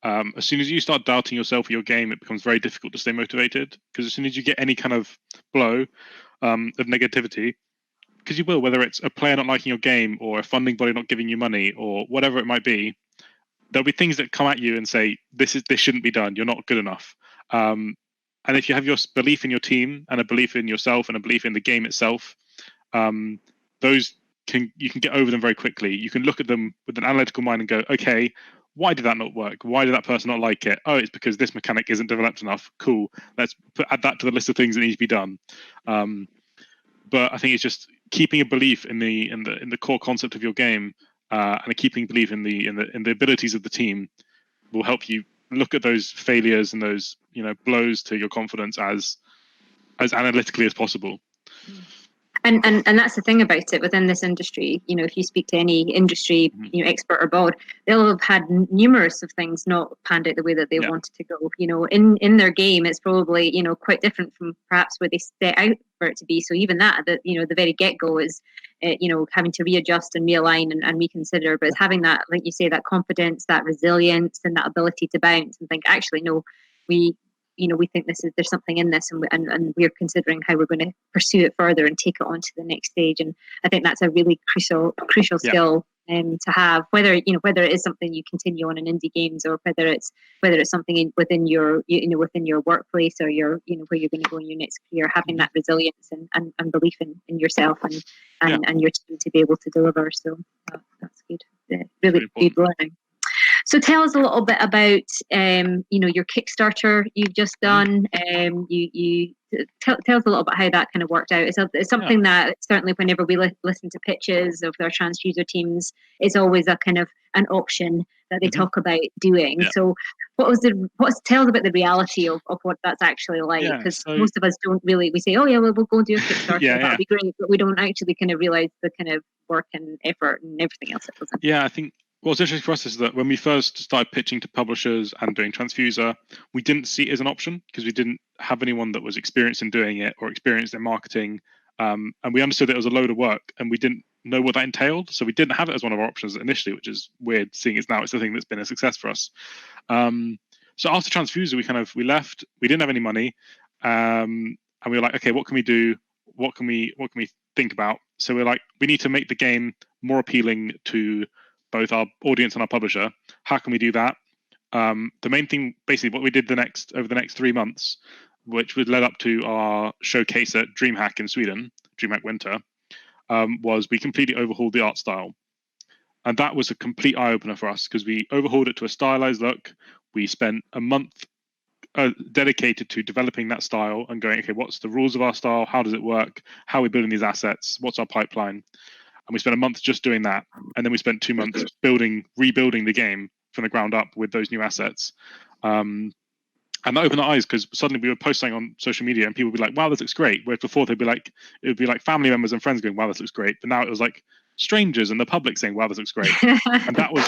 As soon as you start doubting yourself or your game, it becomes very difficult to stay motivated, because as soon as you get any kind of blow of negativity, because you will, whether it's a player not liking your game or a funding body not giving you money or whatever it might be, there'll be things that come at you and say, this shouldn't be done. You're not good enough. And if you have your belief in your team and a belief in yourself and a belief in the game itself, those you can get over them very quickly. You can look at them with an analytical mind and go, okay, why did that not work? Why did that person not like it? Oh, it's because this mechanic isn't developed enough. Cool. Let's add that to the list of things that need to be done. But I think it's just keeping a belief in the core concept of your game, and keeping belief in the abilities of the team will help you look at those failures and those blows to your confidence as analytically as possible. And that's the thing about it within this industry. If you speak to any industry expert or board, they'll have had numerous of things not panned out the way that they wanted to go. In their game, it's probably quite different from perhaps where they set out for it to be. So even the very get go is having to readjust and realign and reconsider. But having that, like you say, that confidence, that resilience, and that ability to bounce and think, actually, no, we think there's something in this, and we're considering how we're going to pursue it further and take it on to the next stage. And I think that's a really crucial skill to have, whether it is something you continue on in indie games, or whether it's something within your workplace, or your where you're going to go in your next career. Having that resilience and belief in yourself and your team to be able to deliver. So that's good. Really good learning. So tell us a little bit about, your Kickstarter you've just done. You tell us a little bit how that kind of worked out. It's something that certainly whenever we listen to pitches of their Tranzfuser teams, it's always a kind of an option that they talk about doing. Yeah. So tell us about the reality of what that's actually like, because most of us don't really, we say, oh yeah, we'll go and do a Kickstarter, that'd be great, but we don't actually kind of realize the kind of work and effort and everything else that goes in. Yeah, I think what's interesting for us is that when we first started pitching to publishers and doing Tranzfuser, we didn't see it as an option because we didn't have anyone that was experienced in doing it or experienced in marketing. And we understood it was a load of work and we didn't know what that entailed. So we didn't have it as one of our options initially, which is weird seeing it's now it's the thing that's been a success for us. So after Tranzfuser, we left, we didn't have any money. And we were like, okay, what can we do? What can we think about? So we're like, we need to make the game more appealing to both our audience and our publisher. How can we do that? The main thing, basically, what we did over the next 3 months, which was led up to our showcase at DreamHack in Sweden, DreamHack Winter, was we completely overhauled the art style. And that was a complete eye-opener for us because we overhauled it to a stylized look. We spent a month dedicated to developing that style and going, okay, what's the rules of our style? How does it work? How are we building these assets? What's our pipeline? And we spent a month just doing that. And then we spent 2 months rebuilding the game from the ground up with those new assets. And that opened our eyes because suddenly we were posting on social media and people would be like, wow, this looks great. Whereas before it would be like family members and friends going, wow, this looks great. But now it was like strangers and the public saying, wow, this looks great. And that was,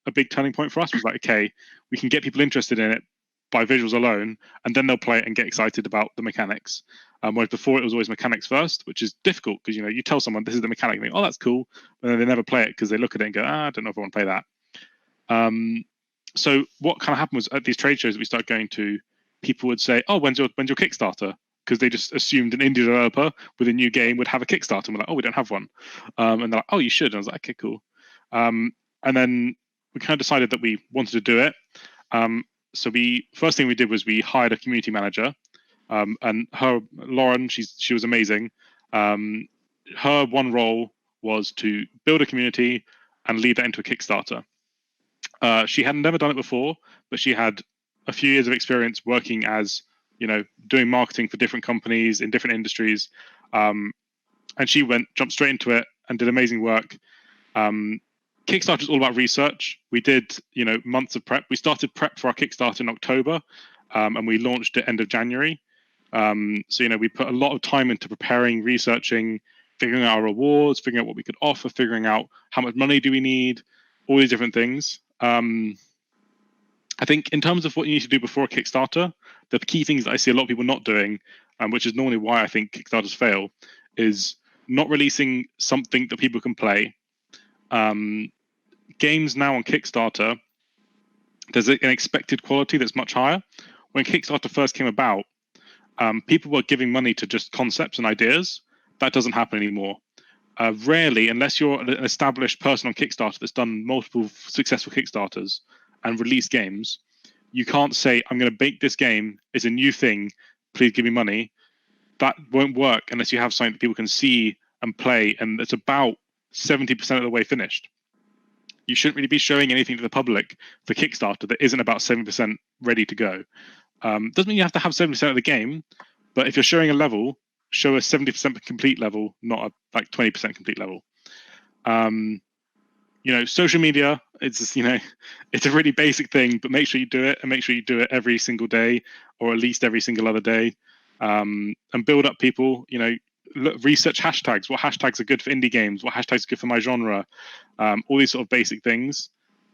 a big turning point for us. Was like, okay, we can get people interested in it by visuals alone, and then they'll play it and get excited about the mechanics. Whereas before it was always mechanics first, which is difficult because you tell someone this is the mechanic, and they go, oh, that's cool, but then they never play it because they look at it and go, I don't know if I want to play that. So what kind of happened was at these trade shows that we started going to, people would say, oh, when's your Kickstarter? Because they just assumed an indie developer with a new game would have a Kickstarter. And we're like, oh, we don't have one. And they're like, oh, you should. And I was like, okay, cool. And then we kind of decided that we wanted to do it. So first thing we did was we hired a community manager, and Lauren, she was amazing. Her one role was to build a community and lead that into a Kickstarter. She had never done it before, but she had a few years of experience working as, doing marketing for different companies in different industries. And she jumped straight into it and did amazing work. Kickstarter is all about research. We did, months of prep. We started prep for our Kickstarter in October, and we launched it end of January. So, we put a lot of time into preparing, researching, figuring out our rewards, figuring out what we could offer, figuring out how much money do we need, all these different things. I think in terms of what you need to do before a Kickstarter, the key things that I see a lot of people not doing, which is normally why I think Kickstarters fail, is not releasing something that people can play. Games now on Kickstarter, there's an expected quality that's much higher. When Kickstarter first came about, people were giving money to just concepts and ideas. That doesn't happen anymore. Rarely, unless you're an established person on Kickstarter that's done multiple successful Kickstarters and released games, you can't say, I'm going to make this game. It's a new thing. Please give me money. That won't work unless you have something that people can see and play, and it's about 70% of the way finished. You shouldn't really be showing anything to the public for Kickstarter that isn't about 70% ready to go. Doesn't mean you have to have 70% of the game, but if you're showing a level, show a 70% complete level, not a 20% complete level. Social media, it's just, it's a really basic thing, but make sure you do it, and make sure you do it every single day, or at least every single other day, and build up people. Research hashtags. What hashtags are good for indie games? What hashtags are good for my genre? All these sort of basic things.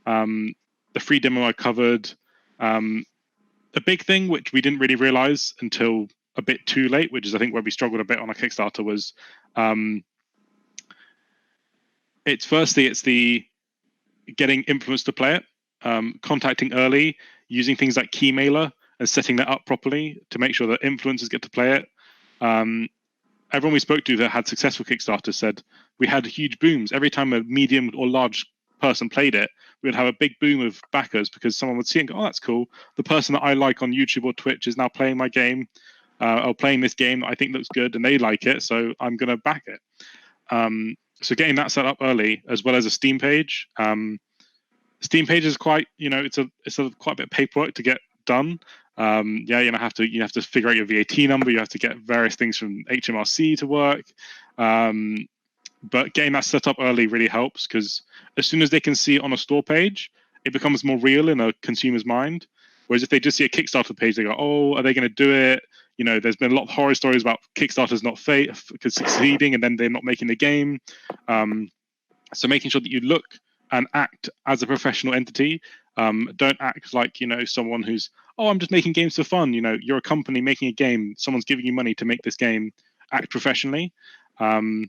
The free demo I covered. A big thing which we didn't really realize until a bit too late, which is I think where we struggled a bit on our Kickstarter, was it's the getting influencers to play it, contacting early, using things like Keymailer and setting that up properly to make sure that influencers get to play it. Everyone we spoke to that had successful Kickstarters said we had huge booms. Every time a medium or large person played it, we would have a big boom of backers because someone would see it and go, oh, that's cool. The person that I like on YouTube or Twitch is now playing my game, or playing this game that I think looks good, and they like it, so I'm going to back it. So getting that set up early, as well as a Steam page. Steam page is quite, it's quite a bit of paperwork to get done. You have to figure out your VAT number. You have to get various things from HMRC to work. But getting that set up early really helps, because as soon as they can see it on a store page, it becomes more real in a consumer's mind. Whereas if they just see a Kickstarter page, they go, oh, are they going to do it? There's been a lot of horror stories about Kickstarters not succeeding and then they're not making the game. So making sure that you look and act as a professional entity. Don't act like, someone who's, oh, I'm just making games for fun. You're a company making a game. Someone's giving you money to make this game. Act professionally. I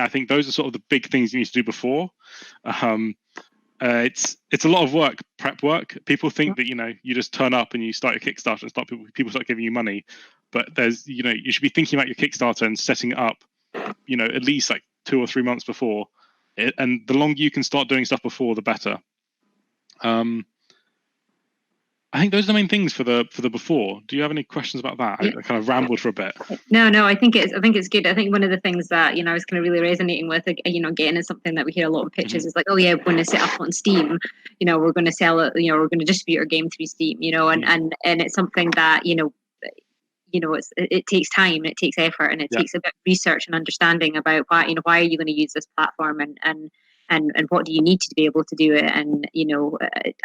think those are sort of the big things you need to do before. It's a lot of work, prep work. People think that you just turn up and you start a Kickstarter and people start giving you money, but there's you should be thinking about your Kickstarter and setting it up at least like 2 or 3 months before it, and the longer you can start doing stuff before, the better. I think those are the main things for the before. Do you have any questions about that? I kind of rambled for a bit. No, I think it's good. I think one of the things that I was kind of really resonating with, again, is something that we hear a lot of pitches is like, oh yeah, we're going to set up on Steam. We're going to sell it. We're going to distribute our game through Steam. And it's something that it takes time, it takes effort, and it takes a bit of research and understanding about why are you going to use this platform, and what do you need to be able to do it, and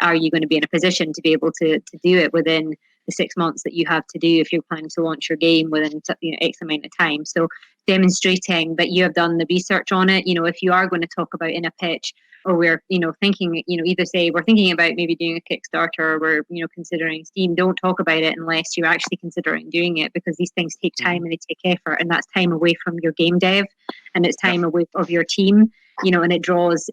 are you going to be in a position to be able to do it within the 6 months that you have to do if you're planning to launch your game within X amount of time. So demonstrating that you have done the research on it. If you are going to talk about in a pitch, or we're thinking, either say we're thinking about maybe doing a Kickstarter, or we're considering Steam, don't talk about it unless you're actually considering doing it, because these things take time and they take effort, and that's time away from your game dev, and it's time away of your team, and it draws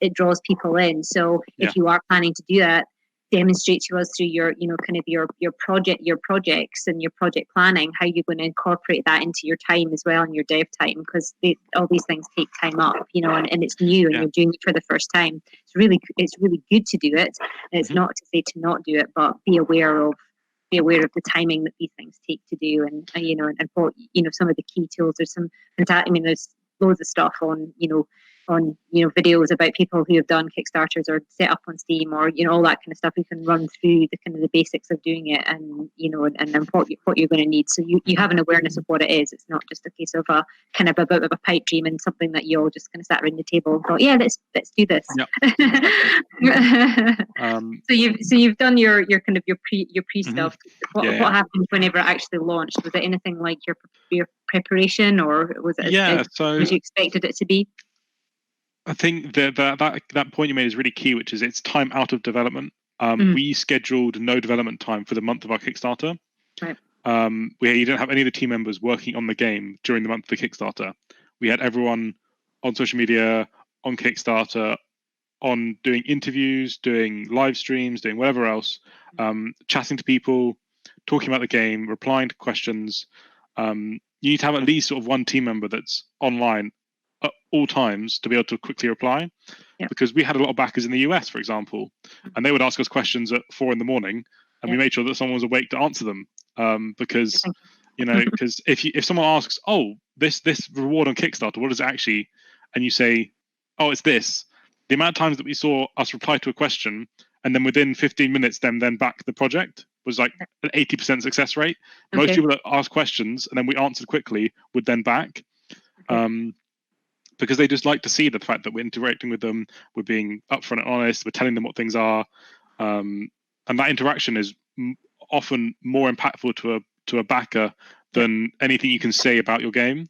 people in. So if you are planning to do that, demonstrate to us through your kind of your projects and your project planning how you're going to incorporate that into your time as well, and your dev time, because all these things take time up, and it's new, and you're doing it for the first time. It's really good to do it, and it's not to say to not do it, but be aware of the timing that these things take to do, and what some of the key tools. There's there's loads of stuff on videos about people who have done Kickstarters or set up on Steam, or all that kind of stuff. You can run through the kind of the basics of doing it, and and what you're going to need, so you have an awareness of what it is. It's not just a case of a kind of a bit of a pipe dream and something that you all just kind of sat around the table and thought, let's do this. So you've done your kind of your pre stuff. What happened whenever it actually launched? Was it anything like your preparation, or was it as you expected it to be? I think that point you made is really key, which is it's time out of development. We scheduled no development time for the month of our Kickstarter. Right. You didn't have any of the team members working on the game during the month of the Kickstarter. We had everyone on social media, on Kickstarter, on doing interviews, doing live streams, doing whatever else, chatting to people, talking about the game, replying to questions. You need to have at least sort of one team member that's online all times to be able to quickly reply. Because we had a lot of backers in the US, for example, and they would ask us questions at 4 a.m, and we made sure that someone was awake to answer them. Because because if someone asks, oh, this reward on Kickstarter, what is it actually? And you say, oh, it's this. The amount of times that we saw us reply to a question and then within 15 minutes then back the project was like an 80% success rate. Most people that ask questions and then we answered quickly would then back. Because they just like to see the fact that we're interacting with them, we're being upfront and honest, we're telling them what things are, and that interaction is often more impactful to a backer than anything you can say about your game.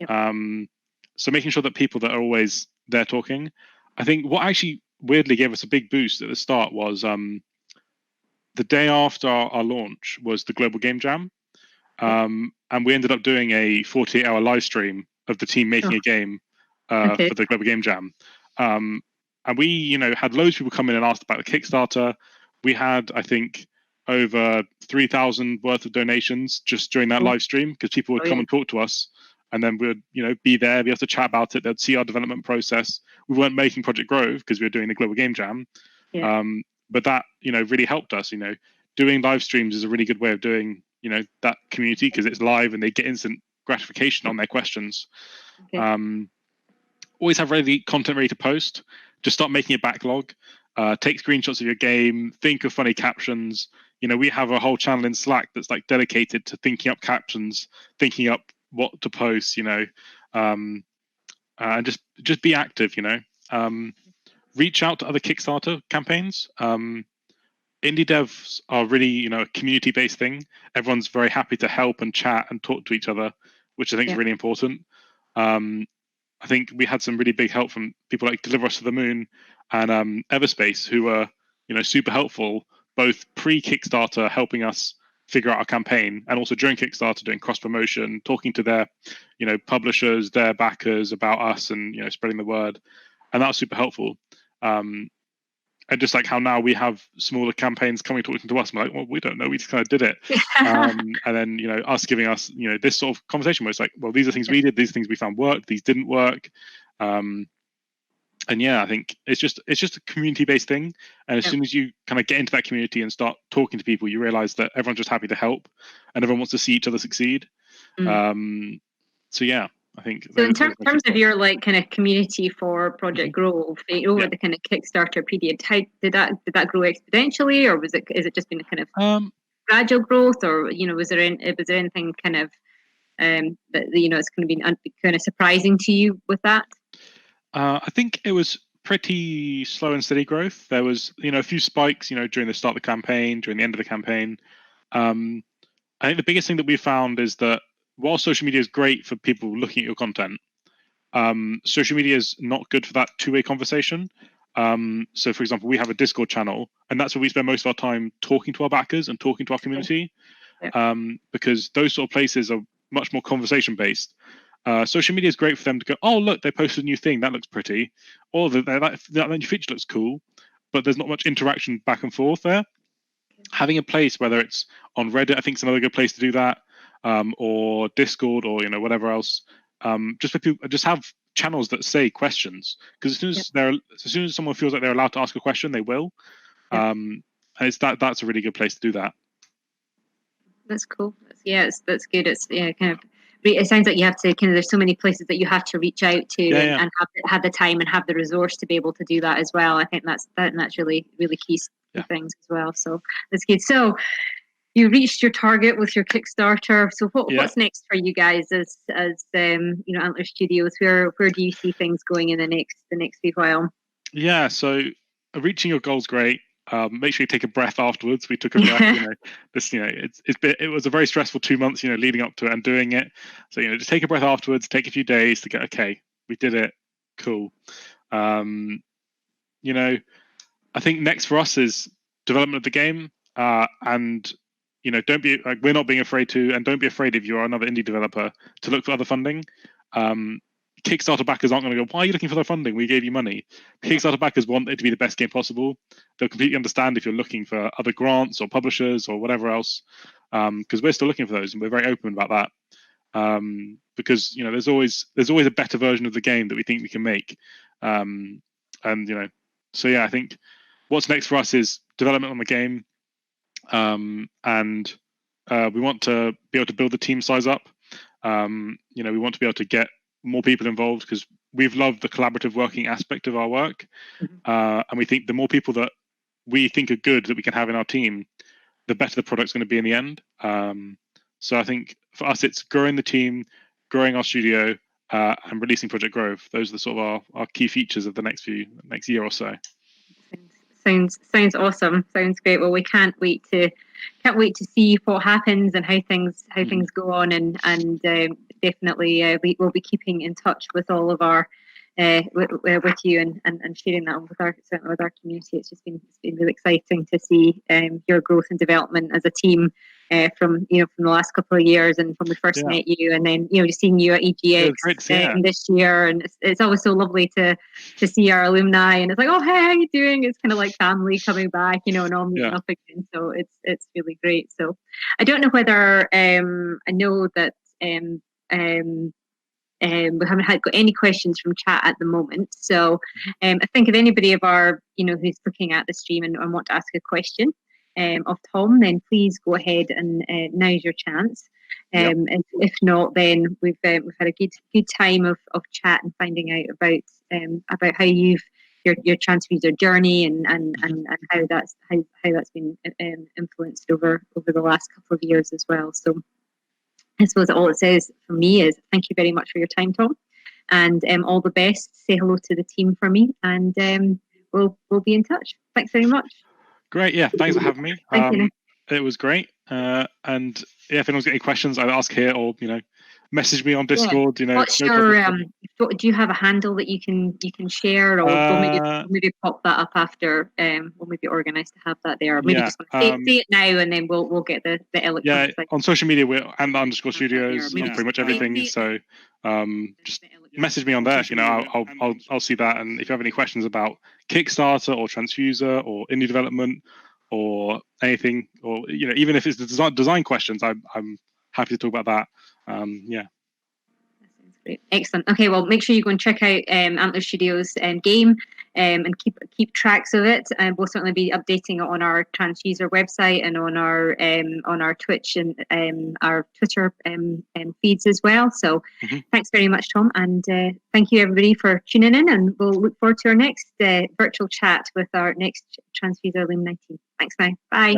So making sure that people that are always there talking. I think what actually weirdly gave us a big boost at the start was the day after our launch was the Global Game Jam, and we ended up doing a 48-hour live stream of the team making a game. For the Global Game Jam, and we, had loads of people come in and asked about the Kickstarter. We had, I think, over 3,000 worth of donations just during that live stream because people would come and talk to us, and then we would, be there, be able to chat about it. They'd see our development process. We weren't making Project Grove because we were doing the Global Game Jam, but that, really helped us. Doing live streams is a really good way of doing, that community because it's live and they get instant gratification on their questions. Always have content ready to post. Just start making a backlog. Take screenshots of your game. Think of funny captions. We have a whole channel in Slack that's like dedicated to thinking up captions, thinking up what to post. And just be active. Reach out to other Kickstarter campaigns. Indie devs are really a community-based thing. Everyone's very happy to help and chat and talk to each other, which I think is really important. I think we had some really big help from people like Deliver Us to the Moon and Everspace, who were, super helpful, both pre-Kickstarter, helping us figure out our campaign, and also during Kickstarter, doing cross-promotion, talking to their, publishers, their backers about us, and spreading the word, and that was super helpful. And just like how now we have smaller campaigns coming talking to us, I'm like, well, we don't know, we just kind of did it. And then, us giving us, this sort of conversation where it's like, well, these are things we did, these things we found worked, these didn't work. And I think it's just a community-based thing. And as soon as you kind of get into that community and start talking to people, you realize that everyone's just happy to help and everyone wants to see each other succeed. So yeah. I think so in terms of your kind of community for Project Grove over the kind of Kickstarter period, how did that grow exponentially, or is it just been a kind of gradual growth, or was there anything kind of that it's going to be kind of surprising to you with that? I think it was pretty slow and steady growth. There was a few spikes during the start of the campaign, during the end of the campaign. I think the biggest thing that we found is that while social media is great for people looking at your content, social media is not good for that two-way conversation. So, for example, we have a Discord channel, and that's where we spend most of our time talking to our backers and talking to our community, because those sort of places are much more conversation-based. Social media is great for them to go, oh, look, they posted a new thing, that looks pretty, or that new feature looks cool, but there's not much interaction back and forth there. Having a place, whether it's on Reddit, I think it's another good place to do that, or Discord, or whatever else. Just for people, just have channels that say questions, because as soon as someone feels like they're allowed to ask a question, they will. And it's that's a really good place to do that. That's cool. That's good. It's kind of. It sounds like you have to there's so many places that you have to reach out to and have the time and have the resource to be able to do that as well. I think that's really, really key things as well. So that's good. So you reached your target with your Kickstarter. So what's next for you guys as Antler Studios? Where do you see things going in the next wee while? Yeah. So reaching your goal's great. Make sure you take a breath afterwards. We took a breath. It was a very stressful 2 months. Leading up to it and doing it. So just take a breath afterwards. Take a few days to get okay. We did it. Cool. I think next for us is development of the game, and don't be like, we're not being afraid to, and don't be afraid if you are another indie developer to look for other funding. Kickstarter backers aren't going to go, why are you looking for the funding? We gave you money. Kickstarter backers want it to be the best game possible. They'll completely understand if you're looking for other grants or publishers or whatever else, because we're still looking for those and we're very open about that. because there's always a better version of the game that we think we can make, and so yeah, I think what's next for us is development on the game, and we want to be able to build the team size up. We want to be able to get more people involved because we've loved the collaborative working aspect of our work, and we think the more people that we think are good that we can have in our team, the better the product's going to be in the end. So I think for us, it's growing the team, growing our studio, and releasing Project Grove. Those are the sort of our key features of the next year or so. Sounds awesome. Sounds great. Well, we can't wait to see what happens and how things go on, and definitely we'll be keeping in touch with all of our with you and sharing that with our community. It's been really exciting to see your growth and development as a team from the last couple of years, and from we first met you, and then just seeing you at EGX this year, and it's always so lovely to see our alumni, and it's like, oh, hey, how you doing? It's kind of like family coming back, and all meeting up again. So it's really great. So I don't know whether I know that we haven't got any questions from chat at the moment. So I think if anybody of our, who's looking at the stream and want to ask a question of Tom, then please go ahead, and now's your chance. And if not, then we've had a good time of chat and finding out about how you've your Tranzfuser journey and how that's been influenced over the last couple of years as well. So I suppose all it says for me is thank you very much for your time, Tom, and all the best. Say hello to the team for me, and we'll be in touch. Thanks very much. Great, yeah. Thanks for having me. It was great, and if anyone's got any questions, either ask here or message me on Discord. What's your do you have a handle that you can share, or we'll maybe pop that up after we'll maybe organise to have that there, or maybe just say it now, and then we'll get the electronic side. On social media we're _studios on pretty much everything, so just message me on there. I'll see that, and if you have any questions about Kickstarter or Tranzfuser or indie development or anything, or even if it's the design questions, I'm happy to talk about that. That sounds great. Excellent. Okay, well, make sure you go and check out Antler Studios game, and keep tracks of it. And we'll certainly be updating it on our Tranzfuser website and on our Twitch and our Twitter feeds as well. So thanks very much, Tom, and thank you everybody for tuning in, and we'll look forward to our next virtual chat with our next Tranzfuser Alumni team. Thanks now. Bye.